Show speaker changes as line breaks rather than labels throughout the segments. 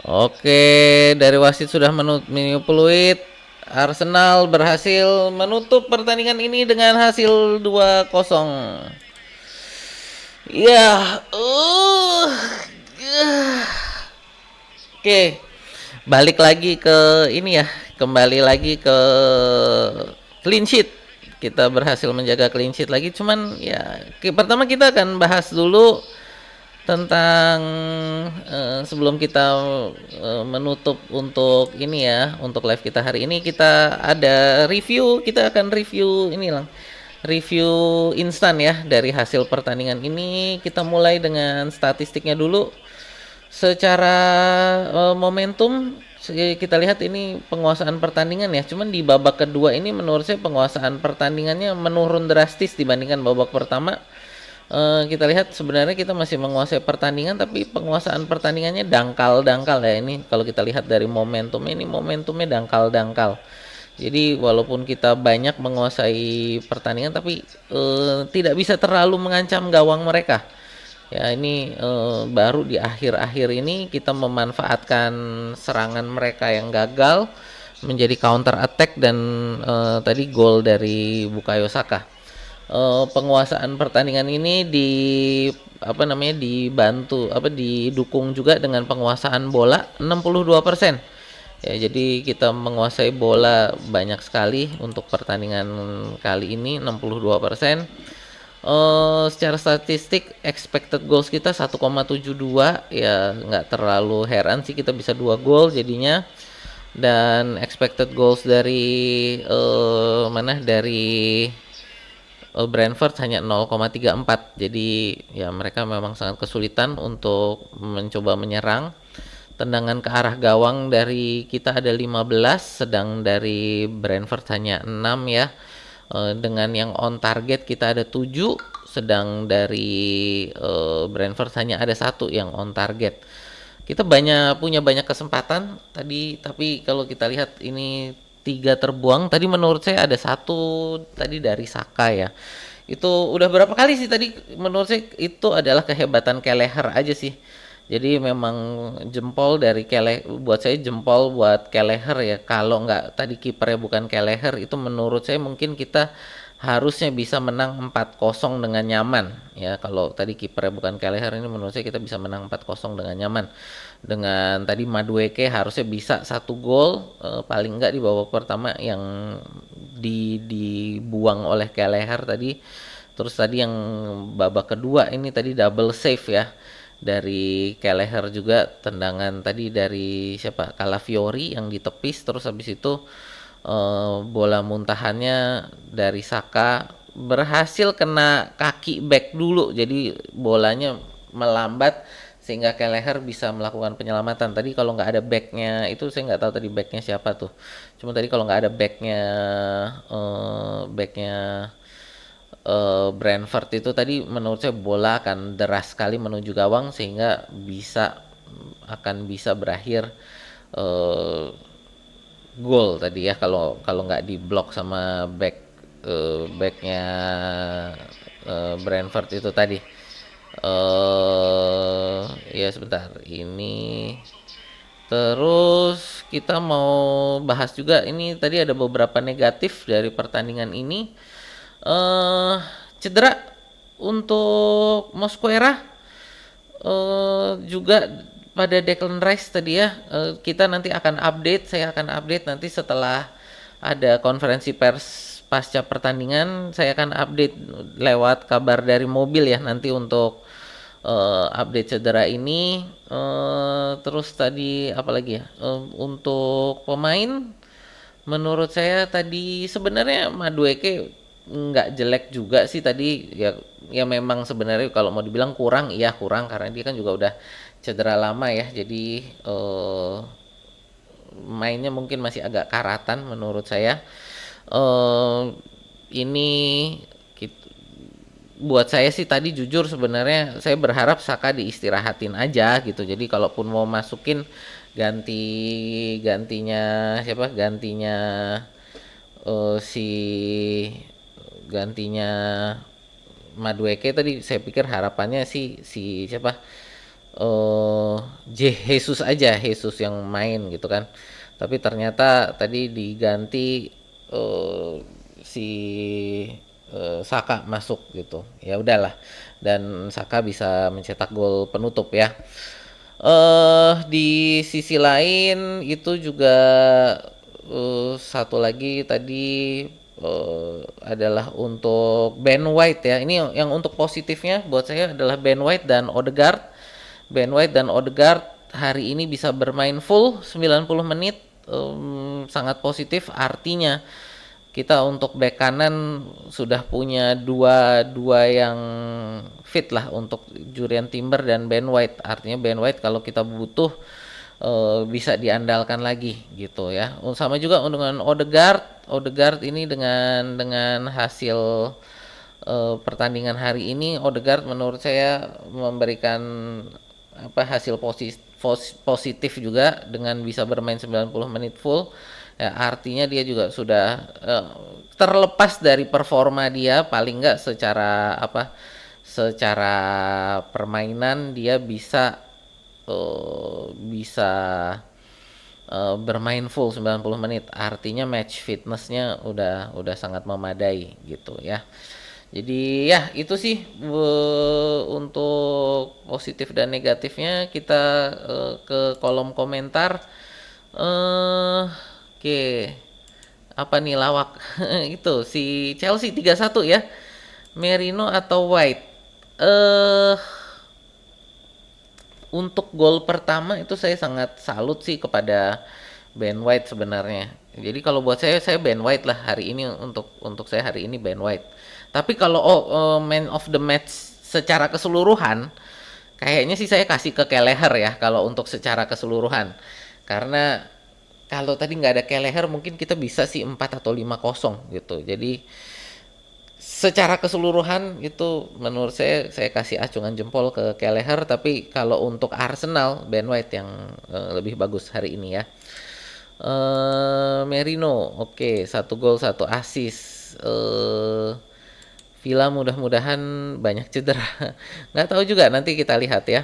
Oke, dari wasit sudah meniup peluit. Arsenal berhasil menutup pertandingan ini dengan hasil 2-0. Ya, oke. Balik lagi ke ini ya, kembali lagi ke clean sheet. Kita berhasil menjaga clean sheet lagi, cuman ya pertama kita akan bahas dulu tentang sebelum kita menutup untuk ini ya, untuk live kita hari ini kita ada review, kita akan review ini lang. Review instan ya dari hasil pertandingan ini. Kita mulai dengan statistiknya dulu. Secara momentum kita lihat ini penguasaan pertandingan ya. Cuman di babak kedua ini menurut saya penguasaan pertandingannya menurun drastis dibandingkan babak pertama. Kita lihat sebenarnya kita masih menguasai pertandingan tapi penguasaan pertandingannya dangkal-dangkal ya. Ini kalau kita lihat dari momentum ini momentumnya dangkal-dangkal. Jadi walaupun kita banyak menguasai pertandingan tapi tidak bisa terlalu mengancam gawang mereka. Ya ini baru di akhir-akhir ini kita memanfaatkan serangan mereka yang gagal menjadi counter attack dan tadi gol dari Bukayo Saka. Penguasaan pertandingan ini dibantu didukung juga dengan penguasaan bola 62%. Ya, jadi kita menguasai bola banyak sekali untuk pertandingan kali ini 62%. Secara statistik expected goals kita 1,72 ya nggak terlalu heran sih kita bisa 2 gol jadinya dan expected goals dari Brentford hanya 0,34 jadi ya mereka memang sangat kesulitan untuk mencoba menyerang. Tendangan ke arah gawang dari kita ada 15 sedang dari Brentford hanya 6 ya. Dengan yang on target kita ada 7 sedang dari Brentford hanya ada 1 yang on target. Kita punya banyak kesempatan tadi tapi kalau kita lihat ini 3 terbuang tadi menurut saya ada 1 tadi dari Saka ya. Itu udah berapa kali sih tadi menurut saya itu adalah kehebatan Kelleher aja sih. Jadi memang jempol dari buat saya jempol buat Kelleher ya. Kalau nggak tadi kipernya bukan Kelleher itu menurut saya mungkin kita harusnya bisa menang 4-0 dengan nyaman ya. Kalau tadi kipernya bukan Kelleher ini menurut saya kita bisa menang 4-0 dengan nyaman. Dengan tadi Madueke harusnya bisa 1 gol paling nggak di babak pertama yang dibuang oleh Kelleher tadi. Terus tadi yang babak kedua ini tadi double save ya dari Kelleher juga tendangan tadi dari siapa Calafiori yang ditepis terus habis itu bola muntahannya dari Saka berhasil kena kaki back dulu jadi bolanya melambat sehingga Kelleher bisa melakukan penyelamatan tadi kalau nggak ada backnya itu saya nggak tahu tadi backnya siapa tuh cuma tadi kalau nggak ada backnya Brentford itu tadi menurut saya bola akan deras sekali menuju gawang sehingga akan bisa berakhir eh, gol tadi ya kalau kalau nggak diblok sama backnya Brentford itu tadi ya sebentar ini terus kita mau bahas juga ini tadi ada beberapa negatif dari pertandingan ini cedera untuk Mosquera juga pada Declan Rice tadi ya kita nanti akan update saya akan update nanti setelah ada konferensi pers pasca pertandingan saya akan update lewat kabar dari mobil ya nanti untuk update cedera ini terus tadi apalagi ya untuk pemain menurut saya tadi sebenarnya Madueke nggak jelek juga sih tadi ya ya memang sebenarnya kalau mau dibilang kurang iya kurang karena dia kan juga udah cedera lama ya jadi eh, mainnya mungkin masih agak karatan menurut saya eh ini buat saya sih tadi jujur sebenarnya saya berharap Saka diistirahatin aja gitu jadi kalaupun mau masukin gantinya siapa si gantinya Madueke tadi saya pikir harapannya sih si siapa eh Jesus aja, Jesus yang main gitu kan. Tapi ternyata tadi diganti eh si Saka masuk gitu. Ya udahlah. Dan Saka bisa mencetak gol penutup ya. Di sisi lain itu juga satu lagi tadi adalah untuk Ben White ya. Ini yang untuk positifnya buat saya adalah Ben White dan Odegaard. Ben White dan Odegaard hari ini bisa bermain full 90 menit, sangat positif. Artinya kita untuk bek kanan sudah punya dua yang fit lah untuk Jurriën Timber dan Ben White. Artinya Ben White kalau kita butuh bisa diandalkan lagi gitu ya. Sama juga dengan Odegaard. Odegaard ini dengan hasil pertandingan hari ini, Odegaard menurut saya memberikan hasil positif juga dengan bisa bermain 90 menit full. Ya, artinya dia juga sudah terlepas dari performa dia, paling enggak secara permainan dia bisa bermain full 90 menit. Artinya match fitnessnya udah sangat memadai gitu ya. Jadi ya itu sih untuk positif dan negatifnya. Kita ke kolom komentar. Oke. Apa nih lawak? Itu si Chelsea 3-1 ya. Merino atau White? Eh Untuk gol pertama itu saya sangat salut sih kepada Ben White sebenarnya. Jadi kalau buat saya Ben White lah hari ini, untuk saya hari ini Ben White. Tapi kalau man of the match secara keseluruhan, kayaknya sih saya kasih ke Kelleher ya kalau untuk secara keseluruhan. Karena kalau tadi nggak ada Kelleher mungkin kita bisa sih 4 atau 5-0 gitu. Jadi secara keseluruhan itu menurut saya kasih acungan jempol ke Kelleher. Tapi kalau untuk Arsenal, Ben White yang lebih bagus hari ini ya. Merino oke, 1 gol 1 assist. Villa mudah-mudahan banyak cedera. Nggak tahu juga, nanti kita lihat ya.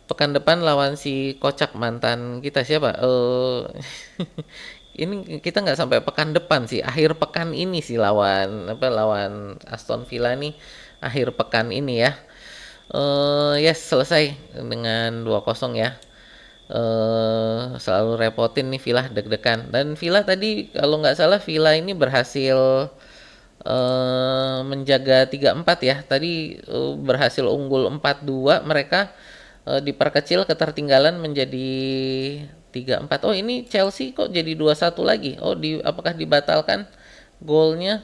Pekan depan lawan si Kocak mantan kita siapa? Ini kita nggak sampai pekan depan sih, akhir pekan ini sih lawan Aston Villa nih, akhir pekan ini ya. Yes, selesai dengan 2-0 ya. Selalu repotin nih Villa, deg-degan. Dan Villa tadi kalau nggak salah Villa ini berhasil menjaga 3-4 ya. Tadi berhasil unggul 4-2 mereka, diperkecil ketertinggalan menjadi 3-4. Oh, ini Chelsea kok jadi 2-1 lagi. Oh, apakah dibatalkan golnya?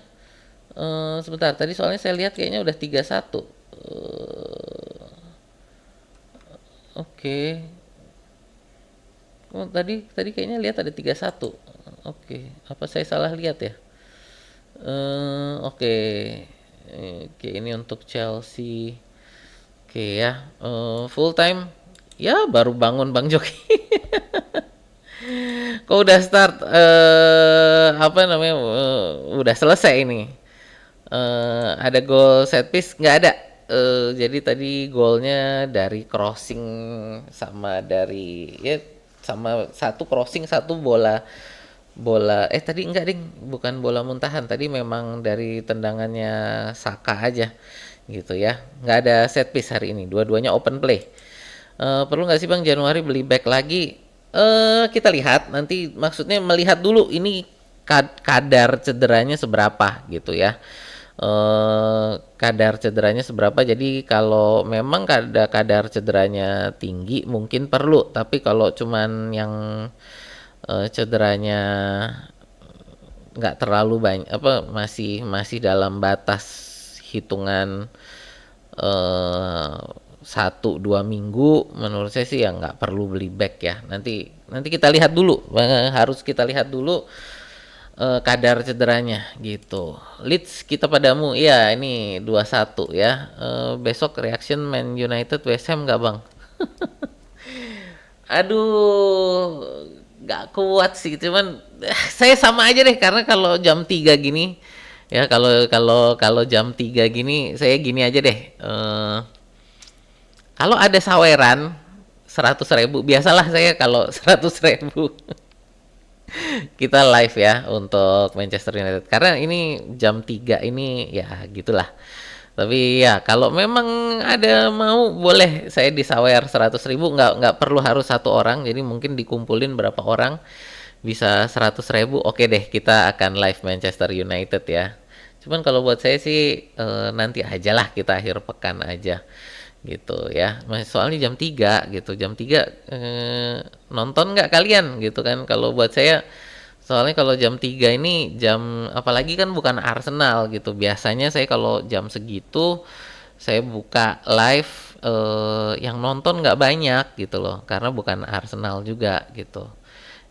Sebentar, tadi soalnya saya lihat kayaknya udah 3-1. Oke. Oh, tadi kayaknya lihat ada 3-1. Oke, apa saya salah lihat ya? Oke. Oke, ini untuk Chelsea. Oke ya, full time. Ya, baru bangun Bang Joki. Kok udah start apa namanya? Udah selesai ini. Ada gol set piece nggak ada. Jadi tadi golnya dari crossing sama dari ya, sama satu crossing, satu bola bola tadi enggak ding, bukan bola muntahan, tadi memang dari tendangannya Saka aja gitu ya. Nggak ada set piece hari ini, dua-duanya open play. Perlu nggak sih Bang Januari beli back lagi? Kita lihat nanti, maksudnya melihat dulu ini kadar cederanya seberapa gitu ya. Kadar cederanya seberapa, jadi kalau memang kadar cederanya tinggi mungkin perlu, tapi kalau cuman yang cederanya nggak terlalu banyak, masih dalam batas hitungan 1-2 minggu, menurut saya sih ya nggak perlu beli back ya. Nanti kita lihat dulu, harus kita lihat dulu kadar cederanya gitu. Leeds kita padamu, iya ini 2-1 ya. Besok reaction Man United West Ham nggak Bang? Aduh, nggak kuat sih, cuman saya sama aja deh, karena kalau jam 3 gini ya, kalau jam 3 gini saya gini aja deh. Kalau ada saweran 100.000. Biasalah saya kalau 100.000 kita live ya untuk Manchester United. Karena ini jam 3 ini ya gitulah. Tapi ya kalau memang ada mau boleh saya disawer 100.000, nggak perlu harus satu orang, jadi mungkin dikumpulin berapa orang bisa 100.000, oke deh kita akan live Manchester United ya. Cuman kalau buat saya sih nanti aja lah, kita akhir pekan aja gitu ya. Soalnya jam 3 gitu, jam 3 nonton nggak kalian gitu kan. Kalau buat saya soalnya kalau jam 3 ini jam, apalagi kan bukan Arsenal gitu. Biasanya saya kalau jam segitu saya buka live, yang nonton nggak banyak gitu loh, karena bukan Arsenal juga gitu.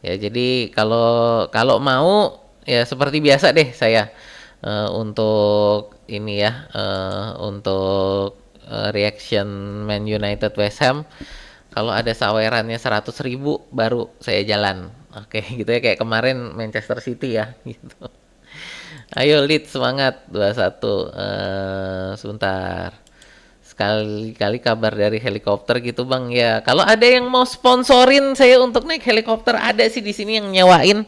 Ya jadi kalau kalau mau ya seperti biasa deh saya, untuk ini ya, untuk reaction Man United West Ham, kalau ada sawerannya 100.000 baru saya jalan. Oke, gitu ya, kayak kemarin Manchester City ya gitu. Ayo Leeds semangat 2-1. Sebentar. Sekali-kali kabar dari helikopter gitu Bang ya. Kalau ada yang mau sponsorin saya untuk naik helikopter, ada sih di sini yang nyewain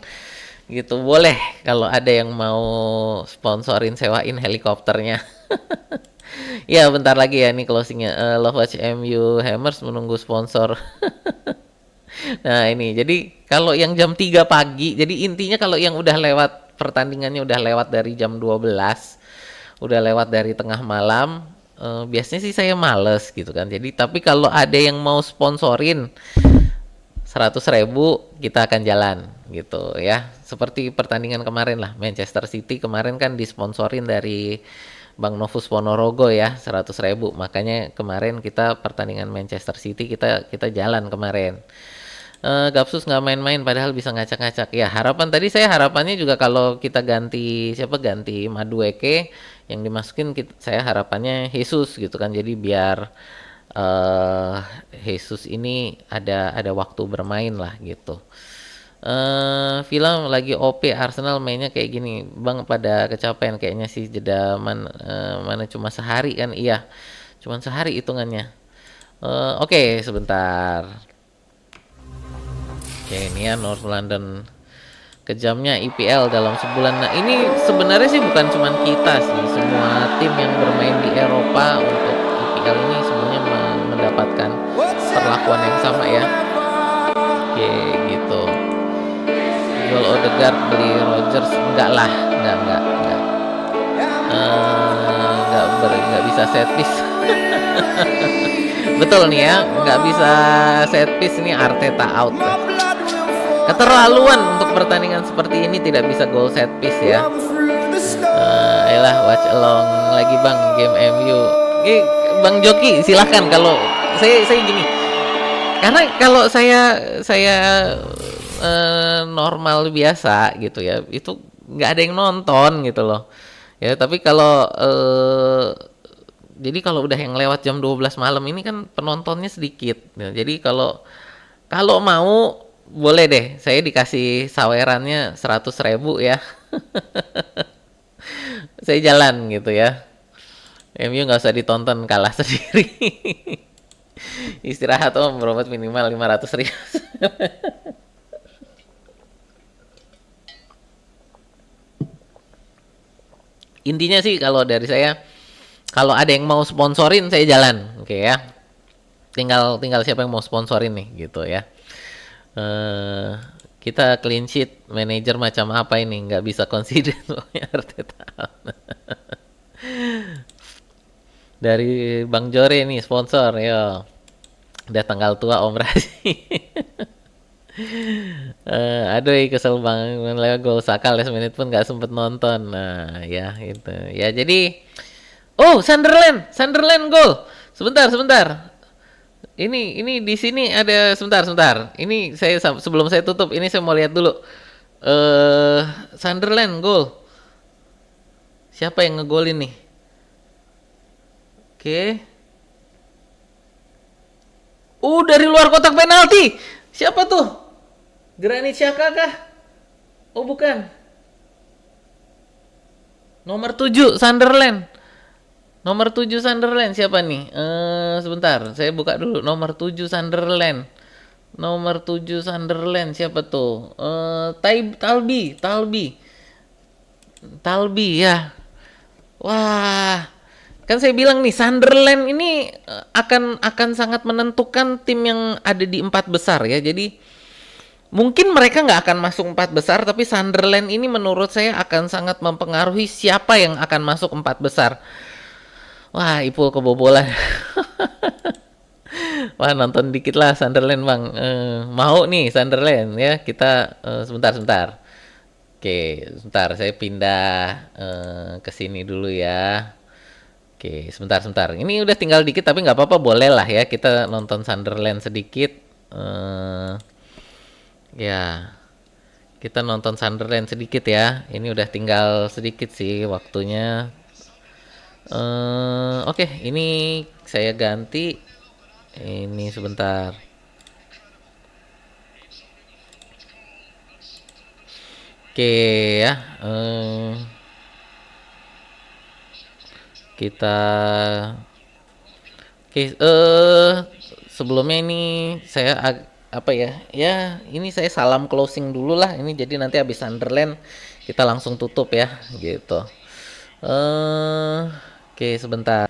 gitu. Boleh kalau ada yang mau sponsorin sewain helikopternya. Ya bentar lagi ya nih closingnya. Love Watch MU Hammers menunggu sponsor. Nah ini jadi kalau yang jam 3 pagi, jadi intinya kalau yang udah lewat pertandingannya, udah lewat dari jam 12, udah lewat dari tengah malam, biasanya sih saya males gitu kan. Jadi tapi kalau ada yang mau sponsorin 100.000 kita akan jalan gitu ya. Seperti pertandingan kemarin lah, Manchester City kemarin kan disponsorin dari Bang Novus Ponorogo ya, 100.000. Makanya kemarin kita pertandingan Manchester City kita jalan kemarin. Gapsus nggak main-main padahal bisa ngacak-ngacak. Ya harapan tadi saya harapannya juga kalau kita ganti Madueke yang dimasukin, saya harapannya Jesus gitu kan. Jadi biar Jesus ini ada waktu bermain lah gitu. Film lagi OP Arsenal mainnya kayak gini Bang, pada kecapean kayaknya sih. Jeda mana cuma sehari kan. Iya cuma sehari hitungannya. Oke, sebentar. Oke, ini ya North London kejamnya IPL dalam sebulan. Nah ini sebenarnya sih bukan cuma kita sih, semua tim yang bermain di Eropa untuk IPL ini semuanya mendapatkan perlakuan yang sama ya. Oke gitu. Jual Odegaard beli Rodgers, enggak lah, enggak. Nggak bisa set piece. Betul nih ya, nggak bisa set piece, ini Arteta out. Keterlaluan untuk pertandingan seperti ini tidak bisa goal set piece ya. Ayolah watch along lagi Bang game MU. Bang Joki silahkan. Kalau saya gini, karena kalau saya normal biasa gitu ya, itu nggak ada yang nonton gitu loh ya. Tapi kalau jadi kalau udah yang lewat jam 12 malam ini kan penontonnya sedikit ya. Jadi kalau mau boleh deh saya dikasih sawerannya 100.000 ya. Saya jalan gitu ya. MU nggak usah ditonton kalah sendiri. Istirahat berobat minimal 500.000. Intinya sih kalau dari saya, kalau ada yang mau sponsorin saya jalan, oke ya. Tinggal siapa yang mau sponsorin nih gitu ya. Kita clean sheet, manajer macam apa ini, nggak bisa consider Arteta. Dari Bang Jore nih sponsor, yo. Udah tanggal tua Om Rasi. Aduh kesel banget lewat gol Saka last menit pun nggak sempet nonton. Nah ya itu ya. Jadi Sunderland gol. Sebentar. Ini di sini ada, sebentar. Ini saya sebelum saya tutup ini saya mau lihat dulu. Sunderland gol. Siapa yang ngegolin nih? Oke. Dari luar kotak penalti. Siapa tuh? Granit Xhaka kah? Oh bukan. Nomor 7 Sunderland. Nomor 7 Sunderland siapa nih? Sebentar, saya buka dulu. Nomor 7 Sunderland. Nomor 7 Sunderland siapa tuh? Talbi ya. Wah, kan saya bilang nih Sunderland ini akan sangat menentukan tim yang ada di empat besar ya. Jadi mungkin mereka nggak akan masuk empat besar, tapi Sunderland ini menurut saya akan sangat mempengaruhi siapa yang akan masuk empat besar. Wah, Ipul kebobolan. Wah, nonton dikit lah Sunderland bang. Mau nih Sunderland ya. Kita sebentar. Oke, sebentar saya pindah ke sini dulu ya. Oke, sebentar. Ini udah tinggal dikit tapi nggak apa-apa, boleh lah ya kita nonton Sunderland sedikit. Ya, kita nonton Sunderland sedikit ya. Ini udah tinggal sedikit sih waktunya. Oke, ini saya ganti. Ini sebentar. Oke ya. Kita sebelumnya ini saya apa ya? Ya, ini saya salam closing dulu lah. Ini jadi nanti habis Sunderland kita langsung tutup ya, gitu. Oke, sebentar.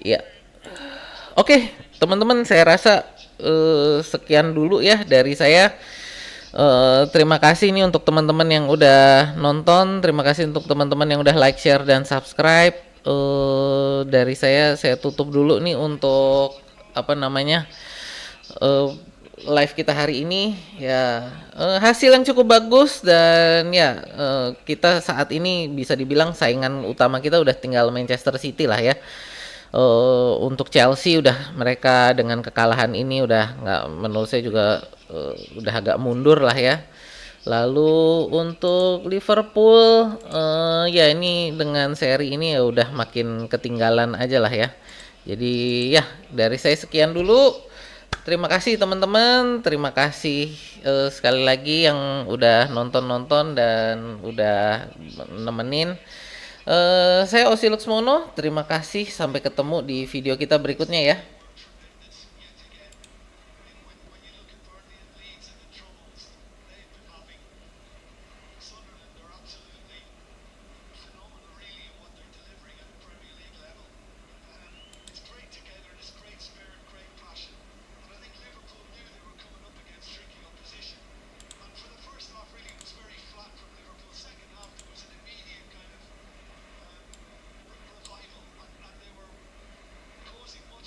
Ya. Oke, teman-teman, saya rasa sekian dulu ya dari saya. Terima kasih nih untuk teman-teman yang udah nonton. Terima kasih untuk teman-teman yang udah like, share, dan subscribe. Dari saya tutup dulu nih untuk apa namanya live kita hari ini ya. Hasil yang cukup bagus dan ya kita saat ini bisa dibilang saingan utama kita udah tinggal Manchester City lah ya. Untuk Chelsea udah mereka dengan kekalahan ini udah nggak, menurut saya juga udah agak mundur lah ya. Lalu untuk Liverpool ya ini dengan seri ini ya udah makin ketinggalan aja lah ya. Jadi ya dari saya sekian dulu. Terima kasih teman-teman, terima kasih sekali lagi yang udah nonton dan udah nemenin. Saya Osi Luxmono, terima kasih, sampai ketemu di video kita berikutnya ya.